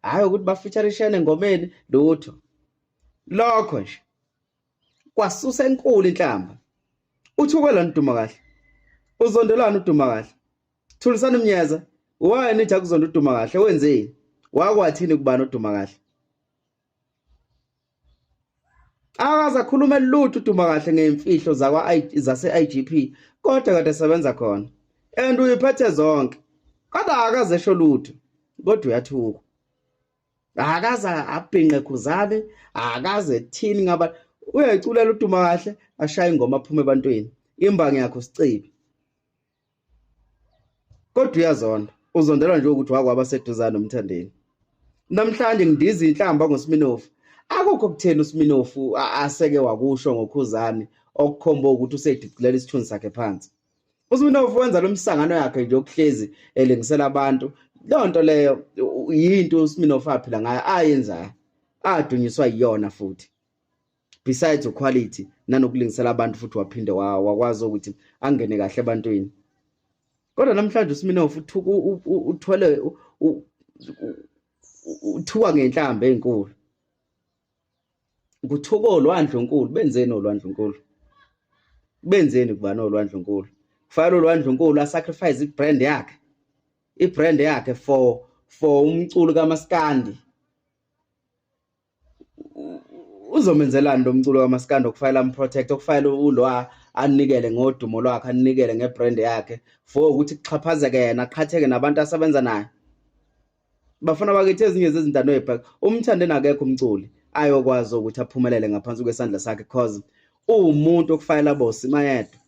hayi ukuthi bafeaturishane engomeni lutho. Lokho nje kwasusa enkulu inhlamba. Uthukwelana uduma kahle. Uzondelana uduma kahle. Thulisana umnyeza. Wayini nje akuzonda uduma kahle wenzeni? Wakwathini kubani uduma kahle? Akaza khuluma lutho uduma kahle ngeimfihlo zase-IGP kodwa kade sebenza khona. And uyiphethe zonke. Kodwa akaze esho lutho. Kodwa uyathuka. Akaze abhinqe khuzane, akaze thini ngaba uyayiculela uduma kahle ashaya ingoma aphume ebantwini. Imbangi yakho sicibi. Kodwa uyazonda. Uzondela nje ukuthi wakwaba seduzana nomthandeni. Namhlanje ngidiza inhlamba ngoSminofu. Akukho kuthena uSminofu aseke wakusho ngokhuzani okukhomba ukuthi usediqilela isithunzi sakhe phansi. uSminofu wenza lo msangano yakhe nje okuhlezi elengisela abantu. Lonto leyo yinto uSminofu aphila ngayo ayenza adunyiswa yiyona futhi. Besides quality nanokulingisela abantu futhi waphinde wakwazi ukuthi angene kahle ebantwini. Kodwa namhlanje uSminofu uthwele uthuka ngenhlamba enkulu. Kuthuko olwandle enkulu benzeni olwandle enkulu? Benzeni kubani olwandle enkulu? Kufanele olwandle enkulu asacrifice ibrand yakhe. Ibrand yakhe for umculo kaMaskandi. Uzomenzelani lo mculo kaMaskandi okufanele amprotect okufanele ulwa anikele ngodumo lwakhe anikele ngebrand yakhe for ukuthi kuxhaphazeke yena aqhatheke nabantu asebenza naye. Bafuna bakithi ezinye zezintando ebhaka umthandeni akekho umculi ayokwazi ukuthi aphumelele ngaphansi kwesandla sakhe because umuntu okufanele abosima yedwa.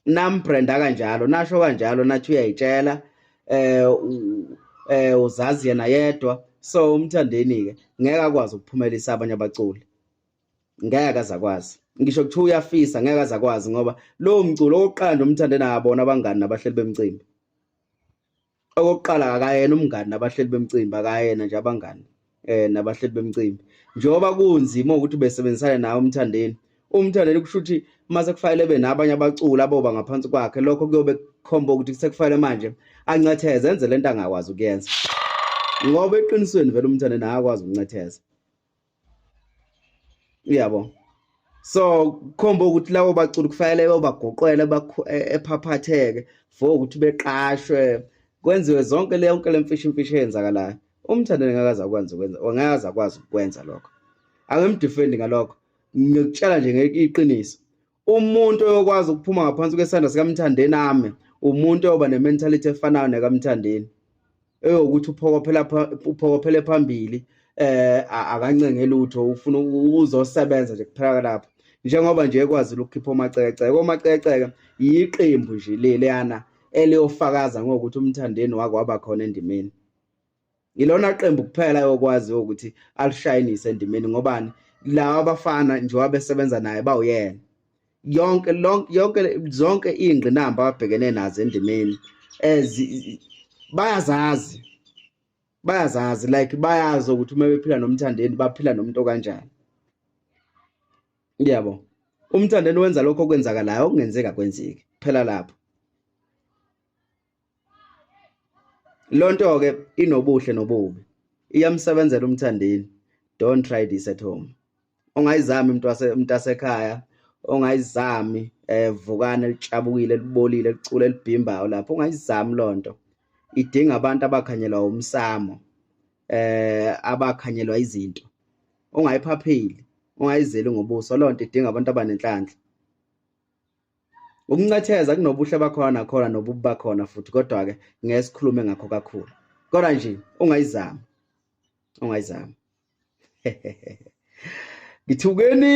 Nambrand kanjalo nasho kanjalo nathi uyayitshela uzazi yena yedwa so umthandeni ke ngeke akwazi ukuphumelisa abanye abaculi. Ngeke azakwazi. Ngisho kuthi uyafisa ngeke azakwazi ngoba lo mculo oqanda umthandeni abona abangani nabahleli bemcimbi. Okokuqala akayena umngani nabahleli bemcimbi akayena nje abangani nabahleli bemcimbi. Njoba kunzima ukuthi besebenzisane naye umthandeni kusho ukuthi mase kufanele benabanye abaculi aboba ngaphansi kwakhe lokho kuyobe kukhomba ukuthi sekufanele manje ancetheze enze lento angakwazi ukuyenza. Ngoba eqinisweni vele umthandeni akakwazi ukuncetheza. Uyabo. So khomba ukuthi lawo baculi kufanele bagoqwele ephaphatheke for ukuthi beqashwe kwenziwe zonke le mfisho eyenzakalayo. Umthandeni ngakaza akwazi ukwenza lokho. Angimdefendi ngalokho. Ngikutshela nje ngeqiniso. Umuntu oyokwazi ukuphuma ngaphansi kwesandla sikaMthandeni ame umuntu oyoba nementality efanayo nekaMthandeni. Eyokuthi uphokophele phambili akancenge lutho ufuna uzosebenza nje kuphela lapho. Njengoba nje ekwazi ukukhipha omaceceke yiqembu nje leleyana eliyofakaza ngokuthi umthandeni wakwaba khona endimeni. Yilona qembu kuphela yokwazi ukuthi alishayinise endimeni ngobani lawa abafana nje wabesebenza naye bawuyena. Zonke ingqinamba ababhekene nazo endimeni bayazazi like bayazi ukuthi uma bephila nomthandeni baphila nomuntu kanjani. Yabo. Umthandeni wenza lokho okwenzakalayo okungenzeka kwenzeke phela lapho. Lonto ke inobuhle nobubi. Iyamsebenzela umthandeni. Don't try this at home. Ongayizami umuntu asekhaya, ongayizami vukana licabukile libolile licule libhimbayo lapho ongayizami lonto. Idinga abantu abakhanyelwa umsamo, abakhanyelwa izinto. Ongayiphaphili, ongayizeli ngobuso lonto idinga abantu abanenhlanhla. Ukungatheza kunobuhle bakhona nakhona nobubi bakhona futhi kodwa ke ngesikhulume ngakho kakhulu. Kodwa nje ungayizami. Ngithukeni